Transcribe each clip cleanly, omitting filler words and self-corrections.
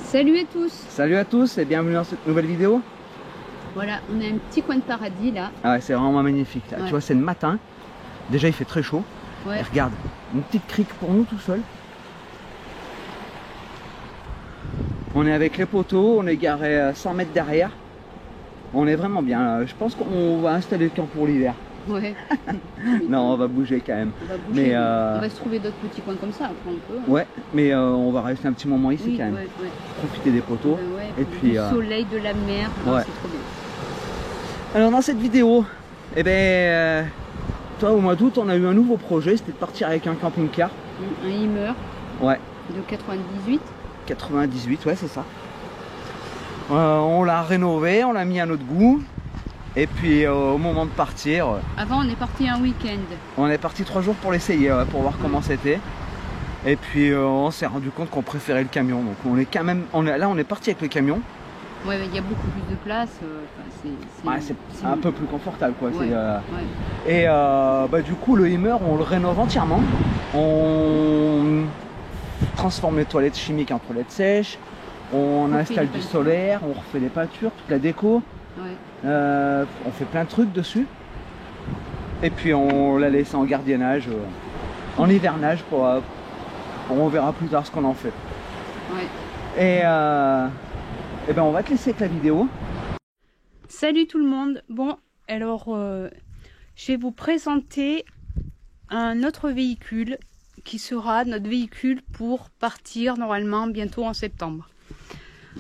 Salut à tous. Salut à tous et bienvenue dans cette nouvelle vidéo. Voilà, on a un petit coin de paradis là. Ah ouais, c'est vraiment magnifique là. Ouais. Tu vois, c'est le matin. Déjà il fait très chaud. Ouais. Et regarde, une petite crique pour nous tout seul. On est avec les poteaux, on est garé à 100 mètres derrière. On est vraiment bien. Je pense qu'on va installer le camp pour l'hiver. Ouais. Non, on va bouger quand même. On va bouger, Mais on va se trouver d'autres petits coins comme ça après on peut. Ouais, mais on va rester un petit moment ici Oui, quand même. ouais, ouais. Profiter des poteaux. Ouais, et puis du soleil, de la mer, ouais. c'est trop bien. Alors dans cette vidéo, eh ben, toi au mois d'août on a eu un nouveau projet, c'était de partir avec un camping-car. Un Hummer Ouais. de 98. 98, ouais c'est ça. On l'a rénové, on l'a mis à notre goût. Et puis au moment de partir, Avant on est parti un week-end. on est parti 3 jours pour l'essayer, pour voir comment c'était. Et puis on s'est rendu compte qu'on préférait le camion. Donc on est quand même, là on est parti avec le camion. Ouais, il y a beaucoup plus de place. C'est un peu plus confortable quoi. Ouais, ouais. Et bah, du coup le Hummer on le rénove entièrement. On transforme les toilettes chimiques en toilettes sèches. On installe du solaire, on refait les peintures, toute la déco. Ouais. On fait plein de trucs dessus. Et puis on l'a laissé en gardiennage, en hivernage on verra plus tard ce qu'on en fait. Ouais. Et ben on va te laisser avec la vidéo. Salut tout le monde. Bon, alors je vais vous présenter un autre véhicule qui sera notre véhicule pour partir normalement bientôt en septembre.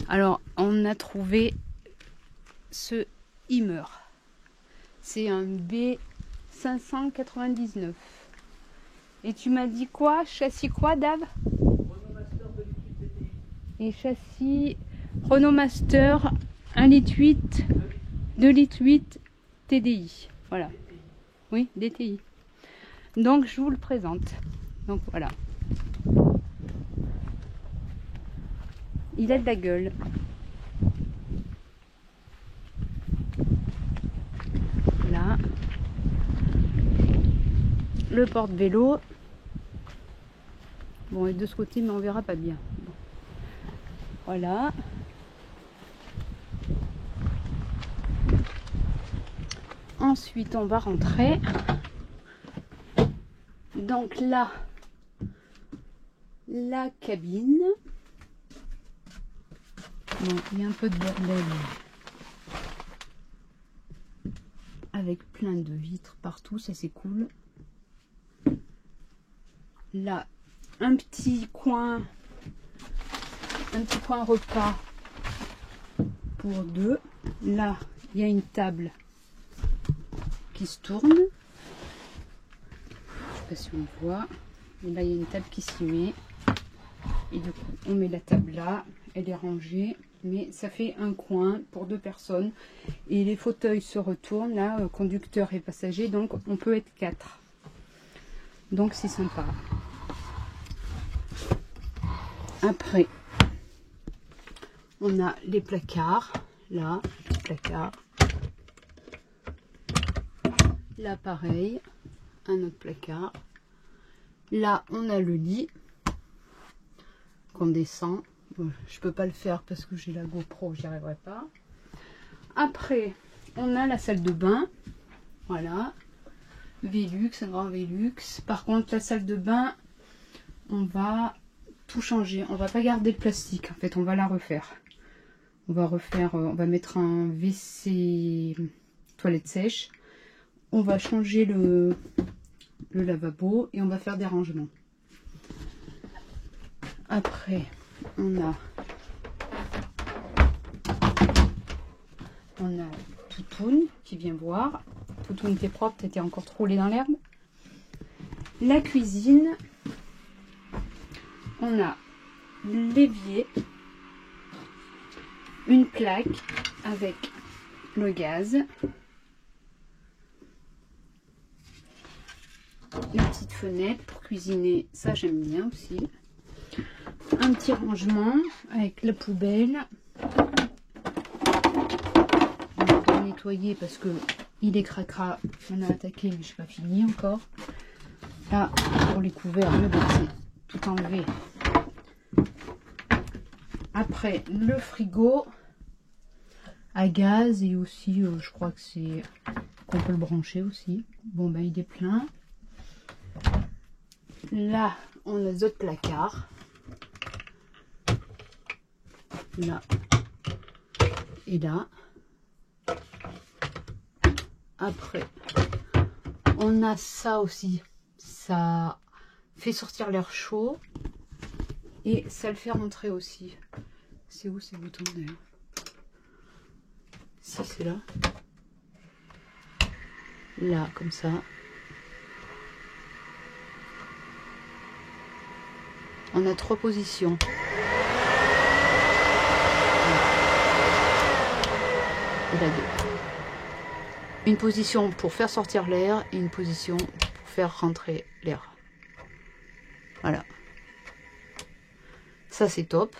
Alors on a trouvé ce Hummer. C'est un B599. Et tu m'as dit quoi? Châssis quoi, Dave? Et châssis Renault Master 1,8 litre, 2,8 litres TDI. Voilà. Oui, DTI. Donc je vous le présente. Donc voilà. Il a de la gueule. Là. Le porte-vélo. Bon, et de ce côté, mais on verra pas bien. Bon. Voilà. Ensuite, on va rentrer. Donc là, la cabine. Bon, il y a un peu de bordel. Avec plein de vitres partout, ça c'est cool. Là, un petit coin repas pour deux. Là, il y a une table qui se tourne. Je sais pas si on voit. Et là, il y a une table qui s'y met. Et du coup, on met la table là. Elle est rangée. Mais ça fait un coin pour deux personnes. Et les fauteuils se retournent. Là, conducteur et passager. Donc, on peut être 4. Donc, c'est sympa. Après, on a les placards. Là, petit placard. Là, pareil. Un autre placard. Là, on a le lit qu'on descend. Bon, je peux pas le faire parce que j'ai la GoPro, j'y arriverai pas. Après, on a la salle de bain. Voilà. Velux, un grand Velux. Par contre, la salle de bain, on va tout changer. On va pas garder le plastique. En fait, on va la refaire. On va refaire, on va mettre un WC toilette sèche. On va changer le lavabo et on va faire des rangements. Après, on a Toutoune qui vient voir. Toutoune, t'es propre, t'étais encore trop roulé dans l'herbe. La cuisine. On a l'évier. Une plaque avec le gaz. Une petite fenêtre pour cuisiner, ça j'aime bien aussi. Un petit rangement avec la poubelle. On va pas nettoyer parce que il est cracra. On a attaqué mais je n'ai pas fini encore. Là pour les couverts, mais bon, c'est tout enlevé. Après, le frigo à gaz et aussi, je crois que c'est qu'on peut le brancher aussi. Bon, ben il est plein. Là, on a d'autres placards. Là et là. Après, on a ça aussi. Ça fait sortir l'air chaud et ça le fait rentrer aussi. C'est où ces boutons d'ailleurs? Si c'est là. Là, comme ça. On a 3 positions. Et là, 2. Une position pour faire sortir l'air et une position pour faire rentrer l'air. Voilà. Ça, c'est top.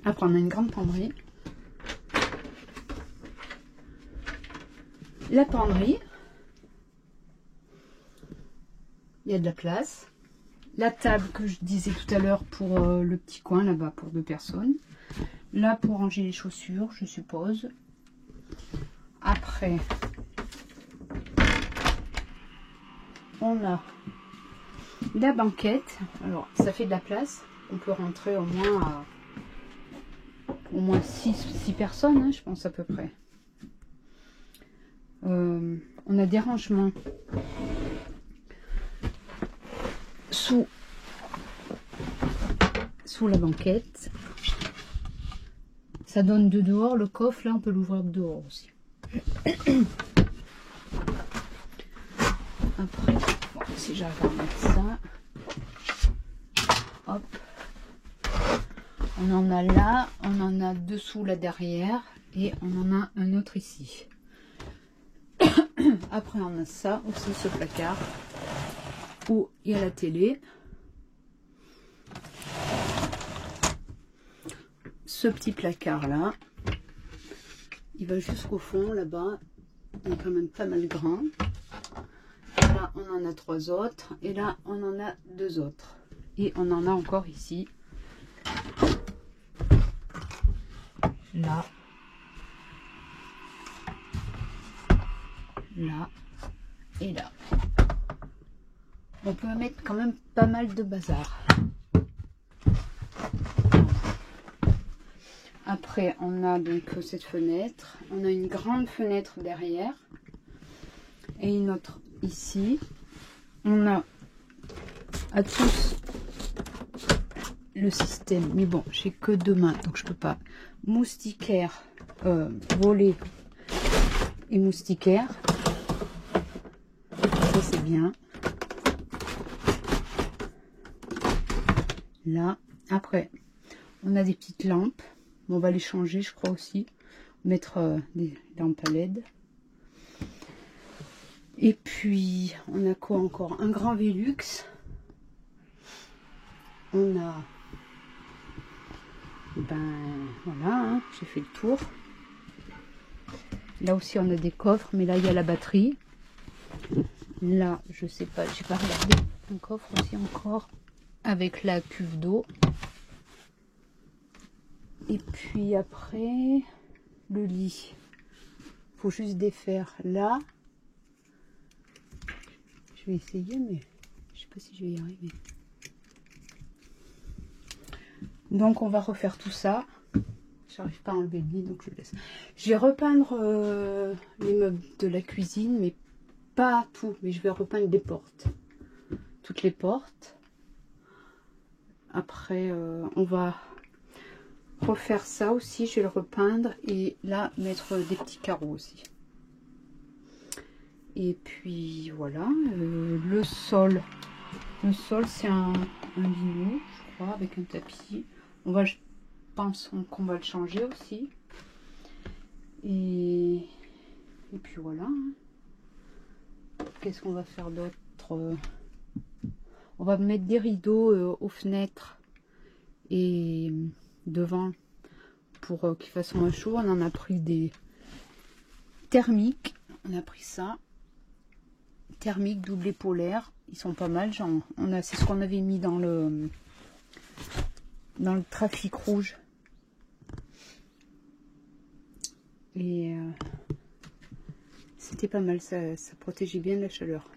Après, on a une grande penderie. La penderie, il y a de la place. La table que je disais tout à l'heure pour le petit coin là-bas pour 2 personnes. Là pour ranger les chaussures, je suppose. Après, on a la banquette. Alors, ça fait de la place. On peut rentrer au moins 6 personnes, hein, je pense à peu près. On a des rangements sous la banquette. Ça donne de dehors. Le coffre, là, on peut l'ouvrir de dehors aussi. Après, bon, si j'arrive à mettre ça, hop. On en a là, on en a dessous là derrière et on en a un autre ici. Après, on a ça aussi, ce placard où il y a la télé. Ce petit placard là, il va jusqu'au fond là-bas. Il est quand même pas mal grand. Là, on en a 3 autres. Et là, on en a 2 autres. Et on en a encore ici. Là. Là. Et là. On peut mettre quand même pas mal de bazar. Après, on a donc cette fenêtre. On a une grande fenêtre derrière. Et une autre ici. On a à tous le système. Mais bon, j'ai que 2 mains, donc je peux pas. Moustiquaire, volet et moustiquaire. Ça, c'est bien. Là. Après, on a des petites lampes. On va les changer, je crois aussi. Mettre des lampes à LED. Et puis, on a quoi encore? Un grand Velux. On a... Ben, voilà, hein, j'ai fait le tour. Là aussi, on a des coffres, mais là, il y a la batterie. Là, je sais pas, j'ai pas regardé. Un coffre aussi encore, avec la cuve d'eau. Et puis après, le lit. Faut juste défaire là. Je vais essayer, mais je sais pas si je vais y arriver. Donc on va refaire tout ça. J'arrive pas à enlever le lit, donc je laisse. Je vais repeindre les meubles de la cuisine, mais pas tout. Mais je vais repeindre des portes. Toutes les portes. Après, on va refaire ça aussi. Je vais le repeindre. Et là, mettre des petits carreaux aussi. Et puis voilà. Le sol. Le sol, c'est un lino, je crois, avec un tapis. Je pense qu'on va le changer aussi. Et puis voilà. Qu'est-ce qu'on va faire d'autre? On va mettre des rideaux aux fenêtres et devant pour qu'il fasse moins chaud. On en a pris des thermiques. On a pris ça. Thermique doublé polaire. Ils sont pas mal. C'est ce qu'on avait mis dans dans le trafic rouge. Et c'était pas mal, ça protégeait bien de la chaleur.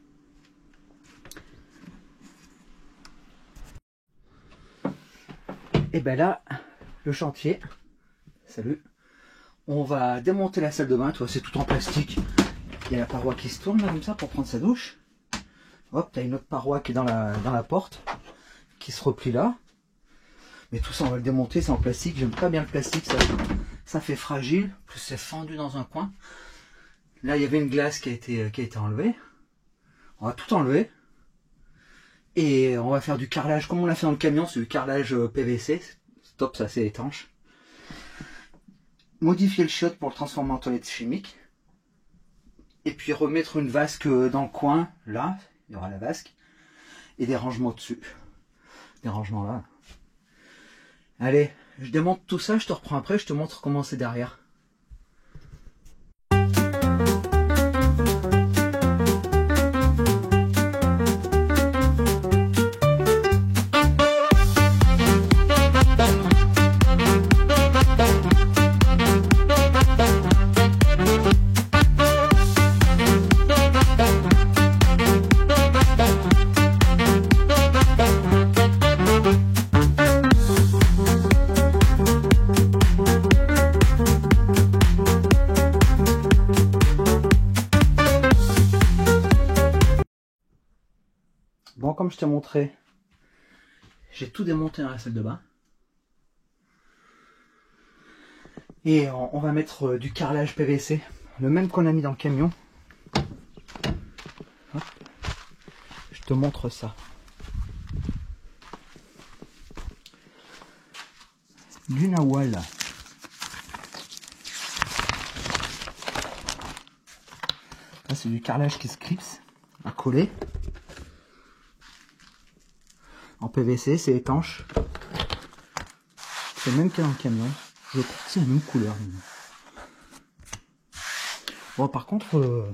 Et ben là, le chantier, salut, on va démonter la salle de bain, tu vois, c'est tout en plastique. Il y a la paroi qui se tourne là comme ça pour prendre sa douche. Hop, t'as une autre paroi qui est dans la porte, qui se replie là. Mais tout ça on va le démonter, c'est en plastique, j'aime pas bien le plastique, ça fait fragile, plus c'est fendu dans un coin. Là il y avait une glace qui a été enlevée. On va tout enlever. Et on va faire du carrelage comme on l'a fait dans le camion, c'est du carrelage PVC, top, ça c'est étanche. Modifier le chiotte pour le transformer en toilette chimique. Et puis remettre une vasque dans le coin, là, il y aura la vasque. Et des rangements dessus. Des rangements là. Allez, je démonte tout ça, je te reprends après, je te montre comment c'est derrière. Bon, comme je t'ai montré, j'ai tout démonté dans la salle de bain. Et on va mettre du carrelage PVC, le même qu'on a mis dans le camion. Hop. Je te montre ça. Du Nawal. Là, c'est du carrelage qui se clipse à coller. En PVC, c'est étanche. C'est le même qu'il y a dans le camion. Je crois que c'est la même couleur. Bon, par contre,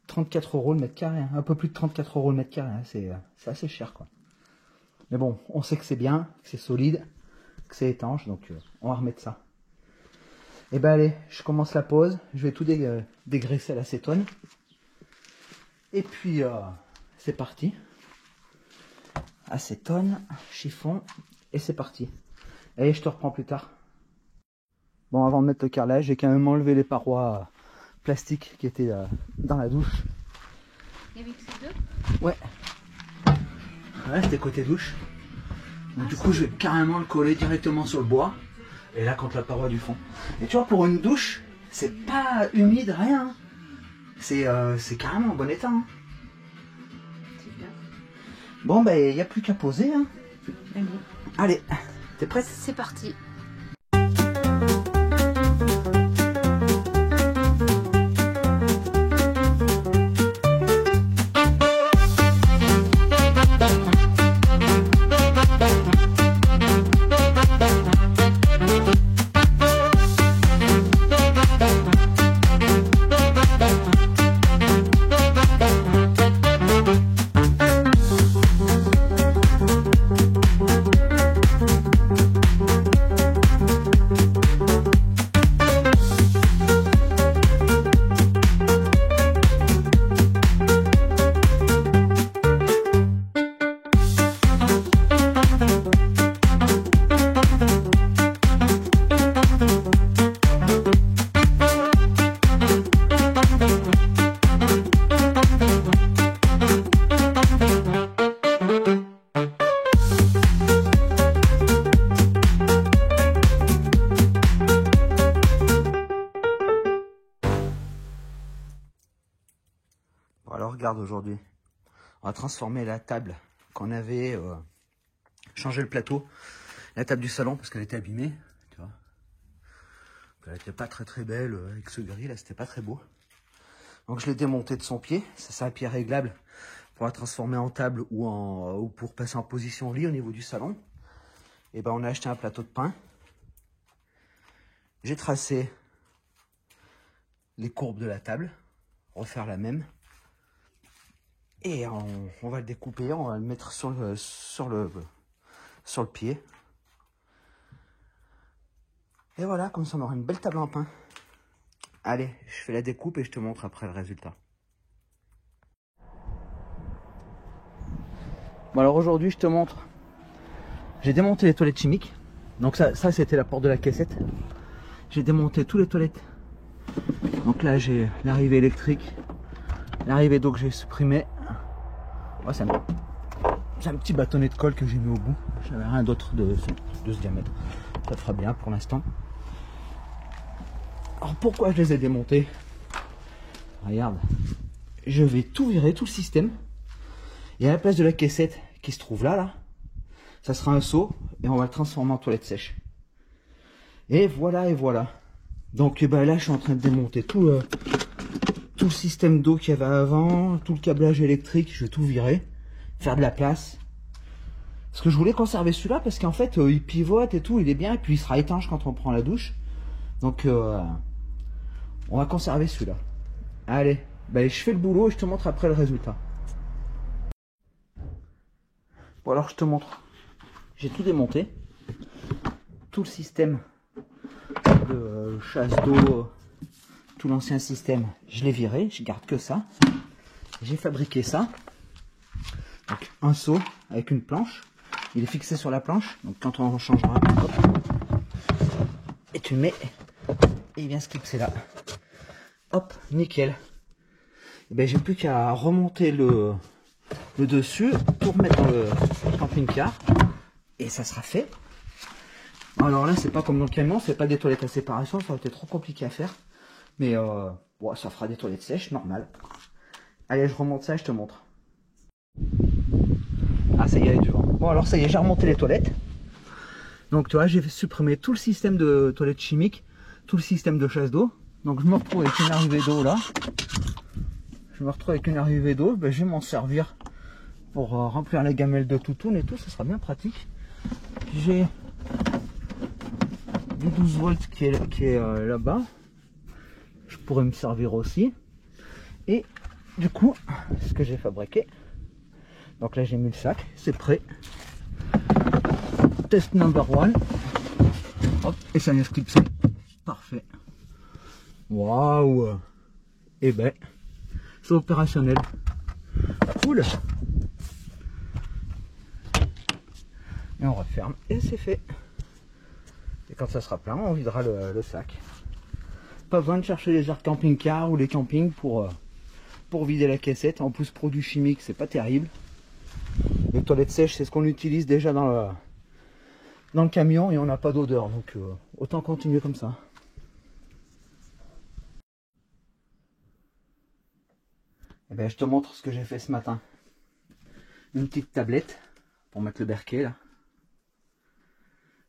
34 € le mètre carré. Un peu plus de 34 € le mètre carré. Hein, c'est assez cher, quoi. Mais bon, on sait que c'est bien, que c'est solide, que c'est étanche. Donc, on va remettre ça. Et ben allez, je commence la pause. Je vais tout dégraisser à l'acétone. Et puis, c'est parti. Acétone, chiffon, et c'est parti. Allez, je te reprends plus tard. Bon, avant de mettre le carrelage, j'ai quand même enlevé les parois plastiques qui étaient dans la douche. Il y avait que ces deux? Ouais. Ouais, c'était côté douche. Donc du coup, je vais carrément le coller directement sur le bois. Et là, contre la paroi du fond. Et tu vois, pour une douche, c'est pas humide, rien. C'est carrément en bon état. Hein. Bon, ben, il n'y a plus qu'à poser. Hein. Allez, t'es prête? C'est parti. Alors regarde, aujourd'hui, on va transformer la table qu'on avait changé le plateau, la table du salon parce qu'elle était abîmée, tu vois. Elle était pas très belle avec ce gris là, c'était pas très beau. Donc je l'ai démonté de son pied, c'est un pied réglable pour la transformer en table ou pour passer en position lit au niveau du salon. Et ben on a acheté un plateau de pain. J'ai tracé les courbes de la table, refaire la même. Et on va le découper, on va le mettre sur le pied. Et voilà, comme ça on aura une belle table en pin. Allez, je fais la découpe et je te montre après le résultat. Bon alors aujourd'hui je te montre. J'ai démonté les toilettes chimiques. Donc ça c'était la porte de la caissette. J'ai démonté tous les toilettes. Donc là j'ai l'arrivée électrique. L'arrivée d'eau que j'ai supprimée. Ouais, c'est un petit bâtonnet de colle que j'ai mis au bout. J'avais rien d'autre de ce diamètre. Ça fera bien pour l'instant. Alors pourquoi je les ai démontés? Regarde. Je vais tout virer, tout le système. Et à la place de la caissette qui se trouve là, ça sera un seau et on va le transformer en toilette sèche. Et voilà, et voilà. Donc ben là je suis en train de démonter tout le système d'eau qu'il y avait avant, tout le câblage électrique, je vais tout virer, faire de la place. Parce que je voulais conserver celui-là parce qu'en fait il pivote et tout, il est bien, et puis il sera étanche quand on prend la douche. Donc on va conserver celui-là. Allez, ben, je fais le boulot et je te montre après le résultat. Bon alors je te montre. J'ai tout démonté. Tout le système de chasse d'eau, tout l'ancien système, je l'ai viré, je garde que ça. J'ai fabriqué ça. Donc un seau avec une planche. Il est fixé sur la planche. Donc quand on changera, hop, et tu le mets et il vient se clipser là. Hop, nickel. Et ben j'ai plus qu'à remonter le dessus pour mettre dans le camping-car et ça sera fait. Alors là c'est pas comme dans le camion, c'est pas des toilettes à séparation, ça aurait été trop compliqué à faire. Mais bon, ça fera des toilettes sèches, normal. Allez, je remonte ça et je te montre. Ah ça y est, elle est du vent. Bon alors ça y est, j'ai remonté les toilettes. Donc tu vois, j'ai supprimé tout le système de toilettes chimiques, tout le système de chasse d'eau. Donc je me retrouve avec une arrivée d'eau là. Je me retrouve avec une arrivée d'eau, ben, je vais m'en servir pour remplir les gamelles de toutoune et tout, ça sera bien pratique. J'ai du 12 volts qui est là-bas. Je pourrais me servir aussi. Et du coup, ce que j'ai fabriqué. Donc là j'ai mis le sac, c'est prêt. Test number one. Hop, et ça vient se clipser. Parfait. Waouh. Et ben, c'est opérationnel. Cool. Et on referme et c'est fait. Et quand ça sera plein, on videra le sac. Pas besoin de chercher les airs camping-car ou les campings pour vider la caissette. En plus, produits chimiques, c'est pas terrible. Les toilettes sèches, c'est ce qu'on utilise déjà dans le camion et on n'a pas d'odeur. Donc autant continuer comme ça. Et ben, je te montre ce que j'ai fait ce matin. Une petite tablette pour mettre le berquet là.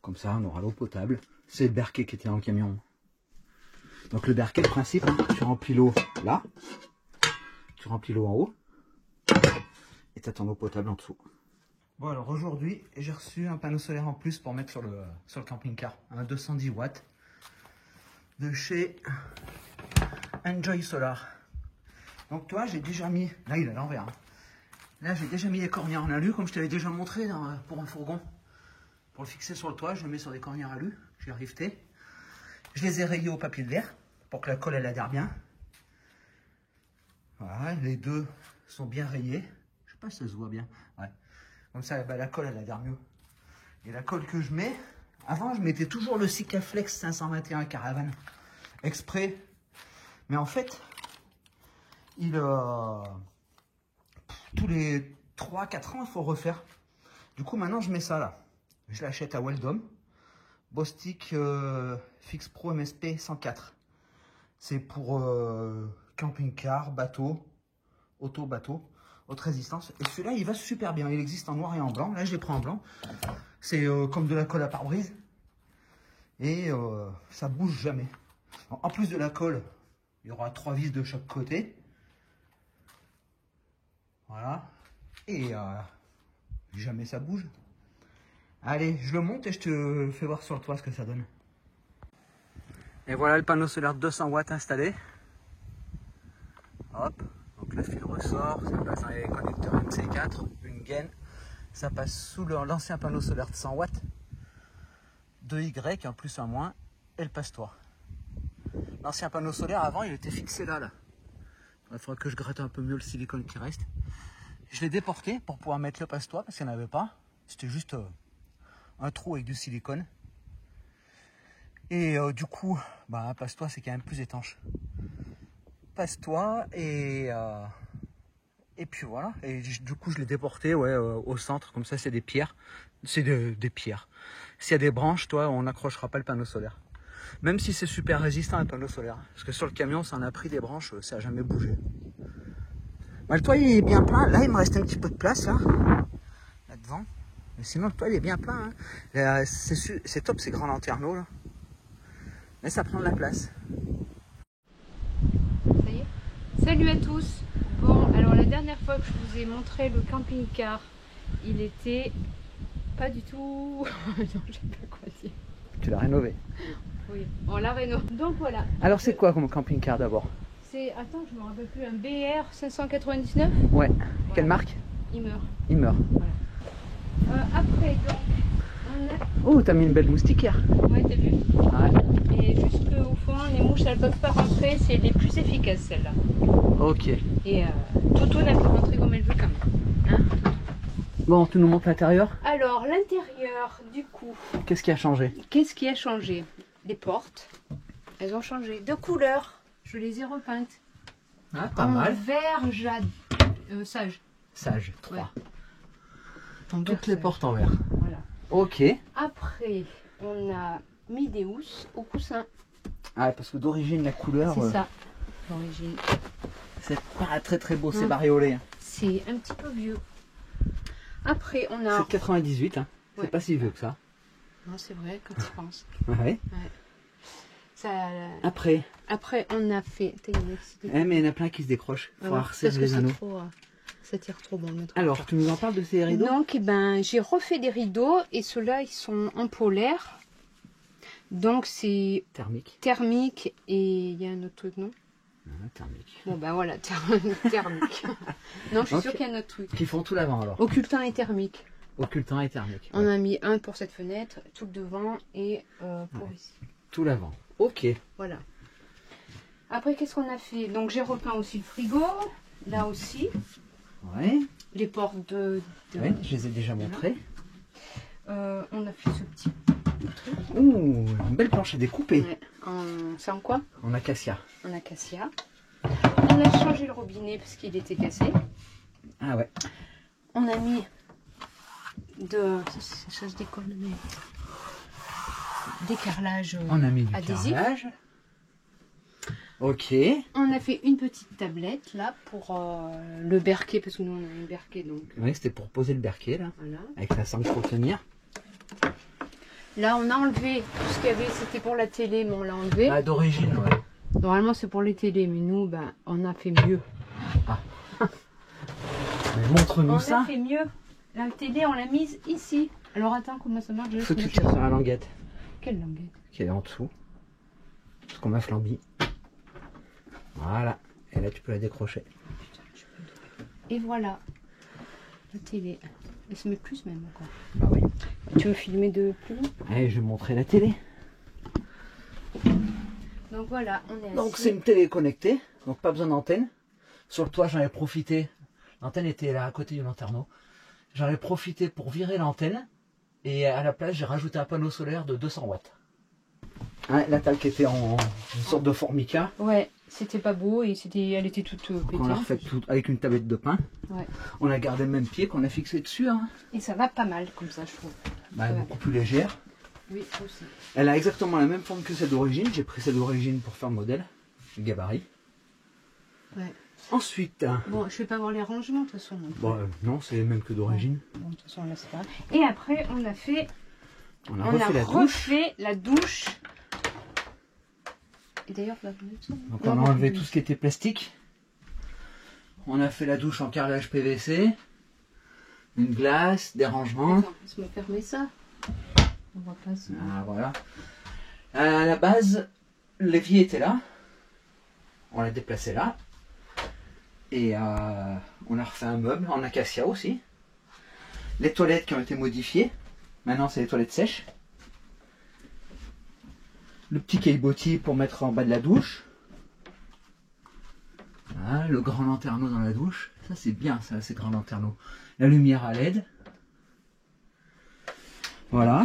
Comme ça, on aura l'eau potable. C'est le berquet qui était dans le camion. Donc le berquet, le principe, hein, tu remplis l'eau là. Tu remplis l'eau en haut. Et tu as ton eau potable en dessous. Bon alors aujourd'hui, j'ai reçu un panneau solaire en plus pour mettre sur le camping-car. Un 210 watts. De chez Enjoy Solar. Donc toi, j'ai déjà mis... Là, il est à l'envers. Hein. Là, j'ai déjà mis les cornières en alu, comme je t'avais déjà montré pour un fourgon. Pour le fixer sur le toit, je le mets sur des cornières alu. J'ai rifté. Je les ai rayés au papier de verre pour que la colle, elle adhère bien. Voilà, les deux sont bien rayés. Je sais pas si ça se voit bien. Ouais. Comme ça, bah, la colle, elle adhère mieux. Et la colle que je mets... Avant, je mettais toujours le Sikaflex 521 Caravane. Exprès. Mais en fait... tous les 3-4 ans, il faut refaire. Du coup, maintenant, je mets ça là. Je l'achète à Weldom. Bostik Fix Pro MSP 104. C'est pour camping-car, bateau, auto-bateau, haute résistance. Et celui-là, il va super bien. Il existe en noir et en blanc. Là, je l'ai pris en blanc. C'est comme de la colle à pare-brise. Et ça bouge jamais. En plus de la colle, il y aura 3 vis de chaque côté. Voilà. Et jamais ça bouge. Allez, je le monte et je te fais voir sur le toit ce que ça donne. Et voilà le panneau solaire de 200 watts installé. Hop. Donc le fil ressort, ça passe dans les connecteurs MC4, une gaine. Ça passe sous l'ancien panneau solaire de 100 watts. 2Y, un plus, un moins. et le passe-toit. L'ancien panneau solaire avant il était fixé là. Il faudrait que je gratte un peu mieux le silicone qui reste. Je l'ai déporté pour pouvoir mettre le passe-toit parce qu'il n'y en avait pas. C'était juste un trou avec du silicone. Et du coup, un passe-toit c'est quand même plus étanche. Passe-toit et puis voilà. Et du coup je l'ai déporté au centre, comme ça c'est des pierres. C'est des pierres. S'il y a des branches, on n'accrochera pas le panneau solaire. Même si c'est super résistant un panneau solaire. Parce que sur le camion, ça en a pris des branches, ça n'a jamais bougé. Le toit il est bien plein. Là il me reste un petit peu de place là devant. Mais sinon le toit il est bien plein. Hein. C'est top ces grands lanterneaux là. Mais ça prend de la place. Ça y est. Salut à tous. Bon, alors la dernière fois que je vous ai montré le camping-car, il était pas du tout... non, je sais pas quoi dire. Tu l'as rénové. Oui, on l'a rénové. Donc voilà. Alors c'est quoi comme camping-car d'abord? C'est, attends, je me rappelle plus, un BR 599. Ouais. Voilà. Quelle marque? Immer. Immer. Voilà. Après, donc, on a... Oh, t'as mis une belle moustiquaire. Ouais, t'as vu? Ouais. Et jusqu'au fond, les mouches, elles peuvent pas rentrer. C'est les plus efficaces, celles-là. Ok. Et Toto n'a pu rentrer comme elle veut quand même. Hein? Bon, tu nous montres l'intérieur? Alors, l'intérieur, du coup... Qu'est-ce qui a changé? Qu'est-ce qui a changé? Les portes, elles ont changé de couleur. Je les ai repeintes. Ah, pas mal. Vert jade. Sage. Sage, 3. Ouais. Toutes les portes en vert. Voilà. Ok. Après, on a mis des housses au coussin. Ah, parce que d'origine, la couleur... C'est ça, d'origine. C'est pas très très beau, c'est Non. bariolé. C'est un petit peu vieux. Après, on a... C'est de 98, hein. Ouais. C'est pas si vieux que ça. Non, c'est vrai, quand tu penses. Ouais. Ouais. Ça... Après. Après, on a fait... Mais il y en a plein qui se décrochent. Faut parce resserrer que les c'est anneaux. trop... ça tire trop bon. Alors, tu nous en parles de ces rideaux? Donc, eh ben, j'ai refait des rideaux et ceux-là, ils sont en polaire. Donc, c'est Thermique. thermique et il y a un autre truc, non? Thermique. Bon, ben voilà, thermique. Non, je suis sûre qu'il y a un autre truc. Qui font tout l'avant alors. Occultant et thermique. Occultant et thermique. On a mis un pour cette fenêtre, tout le devant et pour ici. Tout l'avant. Ok. Voilà. Après, qu'est-ce qu'on a fait? Donc, j'ai repeint aussi le frigo. Là aussi. Ouais. Les portes de... Ouais, je les ai déjà montrées. On a fait ce petit truc. Ouh, une belle planche à découper. Ouais. C'est en quoi? En acacia. En acacia. On a changé le robinet parce qu'il était cassé. Ah ouais. On a mis de... Ça se décolle, mais... D'écarlage On a mis du adhésif. carrelage. Ok. On a fait une petite tablette là pour le berquet parce que nous on a un berquet donc. Oui, c'était pour poser le berquet là. Voilà. Avec la sangle pour tenir. Là on a enlevé tout ce qu'il y avait, c'était pour la télé mais on l'a enlevé. Ah, d'origine, ouais. Normalement c'est pour les télés mais nous ben, on a fait mieux. Ah. Montre-nous On ça. a fait mieux. La télé on l'a mise ici. Alors attends comment ça marche? Faut que tu tires sur la languette. Quelle languette? Qui est en dessous. Parce qu'on m'a flambé. Voilà. Et là tu peux la décrocher. Et voilà. La télé. Elle se met plus même encore. Bah oui. Tu veux filmer de plus loin? Allez, je vais montrer la télé. Donc voilà, on est assis. Donc c'est une télé connectée, donc pas besoin d'antenne. Sur le toit j'en ai profité, l'antenne était là à côté du lanterneau. J'en ai profité pour virer l'antenne et à la place j'ai rajouté un panneau solaire de 200 watts. Ouais, la table qui était en une sorte de formica. Ouais, c'était pas beau et elle était toute pétée. On l'a refait tout avec une tablette de pain. Ouais. On a gardé le même pied qu'on a fixé dessus. Hein. Et ça va pas mal comme ça je trouve. Bah, beaucoup plus légère. Oui, aussi. Elle a exactement la même forme que celle d'origine. J'ai pris celle d'origine pour faire le modèle, le gabarit. Ouais. Ensuite... Bon, je vais pas voir les rangements de toute façon. Bon, non, c'est les mêmes que d'origine. Bon, de toute façon, là, c'est pas grave. Et après, on a fait... On a refait la douche. Et d'ailleurs, donc on a enlevé tout ce qui était plastique. On a fait la douche en carrelage PVC. Une glace, des rangements. Attends, laisse-moi fermer ça. On voit pas ça. Ah, voilà. À la base, l'évier était là. On l'a déplacé là. Et on a refait un meuble en acacia aussi. Les toilettes qui ont été modifiées. Maintenant, c'est les toilettes sèches. Le petit caillebotis pour mettre en bas de la douche. Voilà, le grand lanterneau dans la douche. Ça c'est bien ça, ces grands lanterneaux. La lumière à LED. Voilà.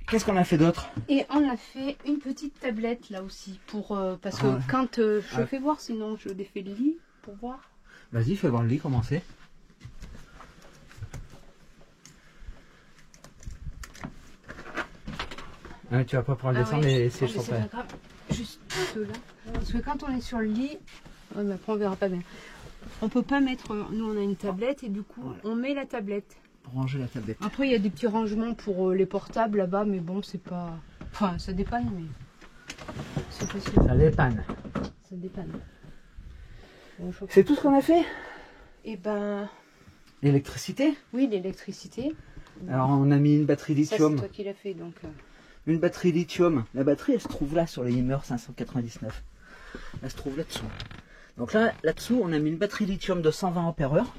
Qu'est-ce qu'on a fait d'autre? Et on a fait une petite tablette là aussi. Pour, parce que quand je fais voir, sinon je défais le lit pour voir. Vas-y, fais voir le lit, comment c'est. Ah, tu vas pas pouvoir le descendre, ouais, les sièges sont pas grave. Juste là. Parce que quand on est sur le lit, mais après on verra pas bien. On peut pas mettre. Nous on a une tablette et du coup on met la tablette. Pour ranger la tablette. Après il y a des petits rangements pour les portables là-bas, mais bon c'est pas. Enfin ça dépanne, mais c'est facile. Ça dépanne. Ça dépanne. Bon, C'est tout ce qu'on a fait? Et ben. L'électricité? Oui, l'électricité. Alors on a mis une batterie lithium. Ça c'est toi qui l'as fait donc. Une batterie lithium. La batterie elle se trouve là sur le Ymer 599. Elle se trouve là-dessous. Donc là-dessous on a mis une batterie lithium de 120 ampères-heure.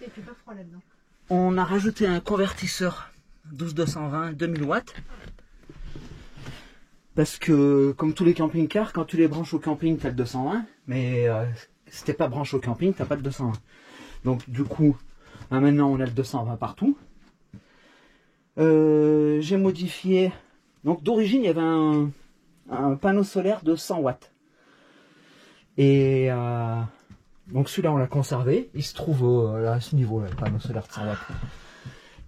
Et puis pas froid là-dedans. On a rajouté un convertisseur 12220 2000 watts. Parce que comme tous les camping-cars, quand tu les branches au camping t'as le 220. Mais si t'es pas branché au camping t'as pas le 220. Donc du coup maintenant on a le 220 partout. J'ai modifié. Donc d'origine il y avait un panneau solaire de 100 watts. Et donc celui-là on l'a conservé. Il se trouve là, à ce niveau-là, le panneau solaire de 100 watts.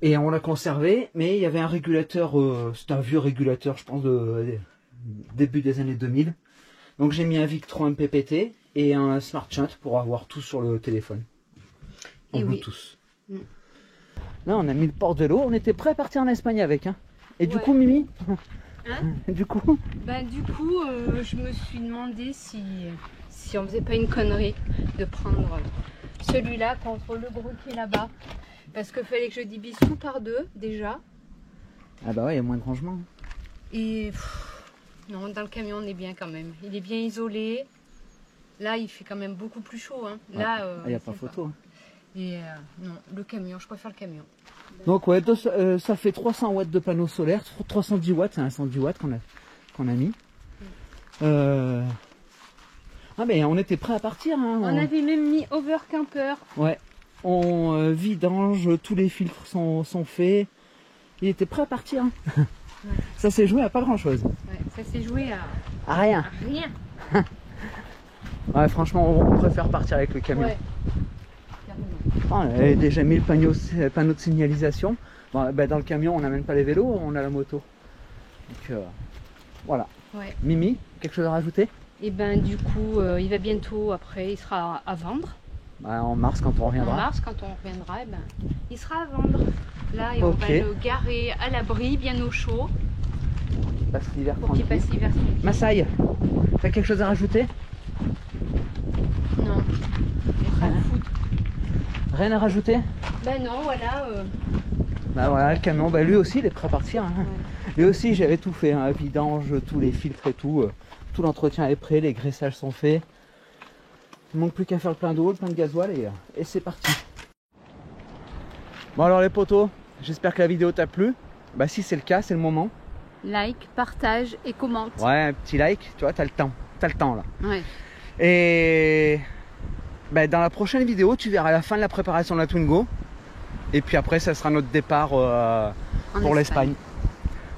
Et on l'a conservé, mais il y avait un régulateur, c'est un vieux régulateur je pense de début des années 2000. Donc j'ai mis un Victron MPPT et un Smart Shunt pour avoir tout sur le téléphone. En Bluetooth. Oui. Là on a mis le porte-vélo, on était prêt à partir en Espagne avec. Hein. Et du coup Mimi, du coup je me suis demandé si on faisait pas une connerie de prendre celui-là contre le gros qui est là-bas. Parce qu'il fallait que je divise tout par deux déjà. Ah bah ouais, il y a moins de rangement. Et non, dans le camion on est bien quand même. Il est bien isolé. Là il fait quand même beaucoup plus chaud. Hein. Ouais. Là, il n'y a pas photo. Hein. Et non, le camion, je préfère le camion. Donc ouais, ça fait 300 watts de panneau solaire, 310 watts, c'est un 110 watts qu'on a mis. Ah mais on était prêt à partir. Hein, on avait même mis overcamper. Ouais, on vidange, tous les filtres sont faits. Il était prêt à partir. Hein. Ouais. Ça s'est joué à pas grand chose. Ouais, ça s'est joué à rien. À rien. Ouais, franchement, on préfère partir avec le camion. Ouais. On avait déjà mis le panneau de signalisation. Bon, bah, dans le camion, on n'amène pas les vélos, on a la moto. Donc voilà. Ouais. Mimi, quelque chose à rajouter? Et ben du coup, il va bientôt, après, il sera à vendre. Bah, en mars, quand on reviendra. En mars, quand on reviendra, eh ben, il sera à vendre. Là, et on va le garer à l'abri, bien au chaud. Passe l'hiver pour qu'il passe l'hiver. Massaï, t'as quelque chose à rajouter? Non. Rien à rajouter? Ben non, voilà. Bah voilà, le camion, bah lui aussi il est prêt à partir. Hein. Ouais. Lui aussi j'avais tout fait, hein, vidange, tous les filtres et tout. Tout l'entretien est prêt, les graissages sont faits. Il ne manque plus qu'à faire le plein d'eau, le plein de gasoil et c'est parti. Bon alors les potos, j'espère que la vidéo t'a plu. Bah si c'est le cas, c'est le moment. Like, partage et commente. Ouais, un petit like, tu vois, t'as le temps là. Ouais. Et bah, dans la prochaine vidéo, tu verras la fin de la préparation de la Twingo. Et puis après, ça sera notre départ pour l'Espagne.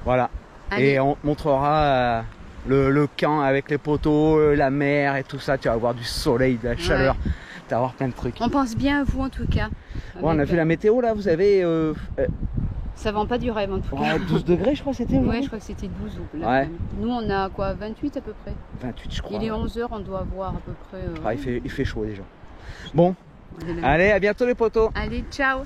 Voilà. Allez. Et on montrera le camp avec les poteaux, la mer et tout ça. Tu vas avoir du soleil, de la chaleur. Ouais. Tu vas avoir plein de trucs. On pense bien à vous en tout cas. Bon, on a vu la météo là, vous avez... ça vend pas du rêve en tout cas. Ouais, 12 degrés je crois c'était. Ouais, je crois que c'était 12. Là, ouais. Nous on a quoi, 28 à peu près. 28 je crois. Il est 11 h, on doit avoir à peu près... Ah, il fait chaud déjà. Bon, allez, à bientôt les potos. Allez, ciao.